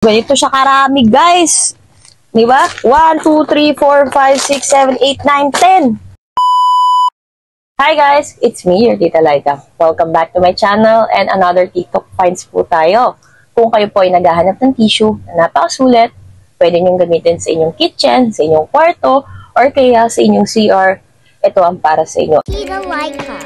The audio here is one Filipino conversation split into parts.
Ganito siya karami, guys. Di ba? 1, 2, 3, 4, 5, 6, 7, 8, 9, 10. Hi guys! It's me, your Tita Laika. Welcome back to my channel and another TikTok finds po tayo. Kung kayo po ay naghahanap ng tissue na napakasulit, pwede niyong gamitin sa inyong kitchen, sa inyong kwarto, or kaya sa inyong CR. Ito ang para sa inyo. Tita Laika.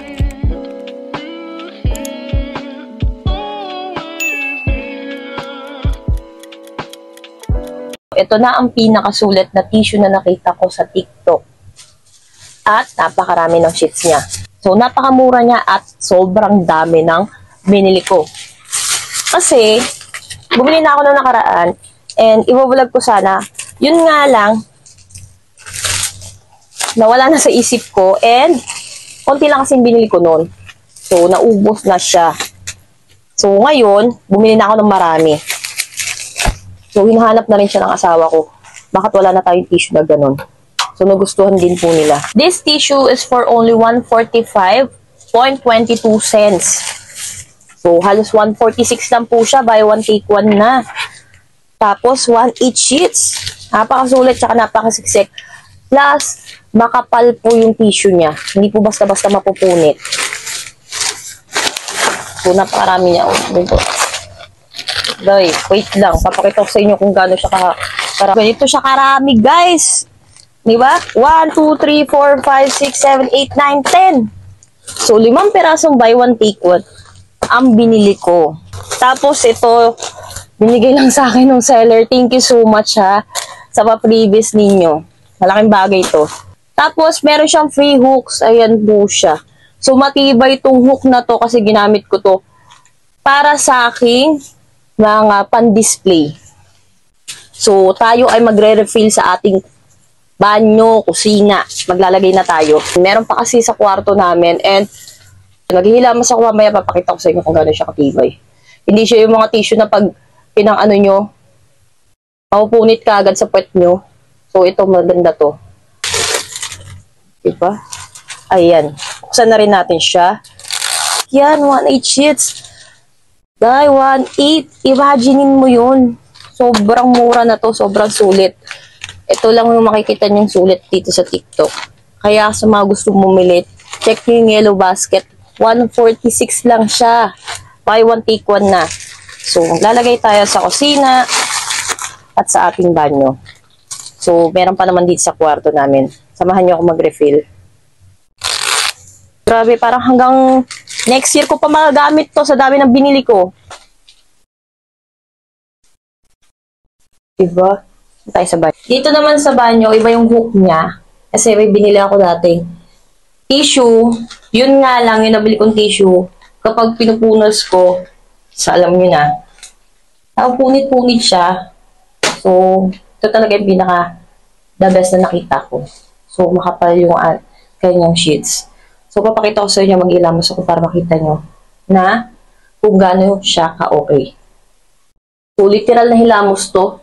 Ito na ang pinakasulit na tissue na nakita ko sa TikTok. At napakarami ng sheets niya. So, napakamura niya at sobrang dami ng binili ko. Kasi, bumili na ako noong nakaraan and iwawalag ko sana. Yun nga lang, nawala na sa isip ko and konti lang kasing binili ko noon. So, naubos na siya. So, ngayon, bumili na ako ng marami. So, hinahanap na rin siya ng asawa ko. Bakit wala na tayong tissue na ganun? So, nagustuhan din po nila. This tissue is for only 145.22 cents. So, halos 146 lang po siya. Buy one, take one na. Tapos, 1/8 sheets. Napakasulit, tsaka napakasiksik. Plus, makapal po yung tissue niya. Hindi po basta-basta mapupunit. So, napakarami niya. Dito. Guys, wait lang. Papakita ko sa inyo kung gaano siya karami. Ganito siya karami, guys. Diba? 1, 2, 3, 4, 5, 6, 7, 8, 9, 10. So, 5 pirasong buy one, take one ang binili ko. Tapos, ito, binigay lang sa akin ng seller. Thank you so much, ha, sa pa-previous ninyo. Malaking bagay ito. Tapos, meron siyang free hooks. Ayan po siya. So, matibay itong hook na to kasi ginamit ko to para sa aking mga pan-display. So, tayo ay magre-refill sa ating banyo, kusina. Maglalagay na tayo. Meron pa kasi sa kwarto namin and naghihilamos ako mamaya, papakita ko sa inyo kung gano'n siya katibay. Hindi siya yung mga tissue na pag pinang-ano nyo, mapupunit ka agad sa puwet nyo. So, ito maganda to. Diba? Ayan. Buksan na rin natin siya. Yan, 1/8 sheets. Dahil 1/8, imaginein mo yun. Sobrang mura na to, sobrang sulit. Ito lang yung makikita niyong sulit dito sa TikTok. Kaya sa mga gusto bumili, check nyo yung yellow basket. 146 lang siya. Buy one, take one na. So, maglalagay tayo sa kusina at sa ating banyo. So, meron pa naman dito sa kwarto namin. Samahan niyo ako mag-refill. Grabe, parang hanggang next year ko pa magagamit to sa dami ng binili ko. Diba? Tayo sa banyo. Dito naman sa banyo, iba yung hook niya. Kasi may binili ako dating tissue. Yun nga lang, yung nabili kong tissue. Kapag pinupunas ko, sa alam nyo na, punit-punit siya. So, ito talaga yung pinaka the best na nakita ko. So, makapal yung kanyang sheets. So, papakita ko sa inyo, mag-ilamos ako para makita nyo na kung gaano siya ka-okay. So, literal na hilamos to.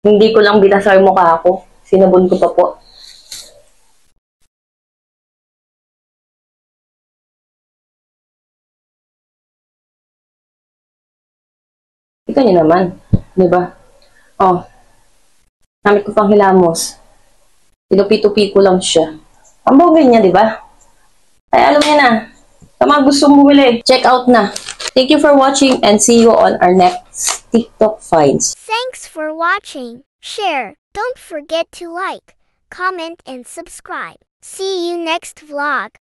Hindi ko lang binasa yung mukha ko. Sinabon ko pa po. Ito nyo naman. Diba? Oh. Namit ko pang hilamos. Tinupi-tupi ko lang siya. Ang bogay niya, diba? Ay, alam niya na. Sa mga gusto bumili, check out na. Thank you for watching and see you on our next TikTok finds. Thanks for watching. Share. Don't forget to like, comment, and subscribe. See you next vlog.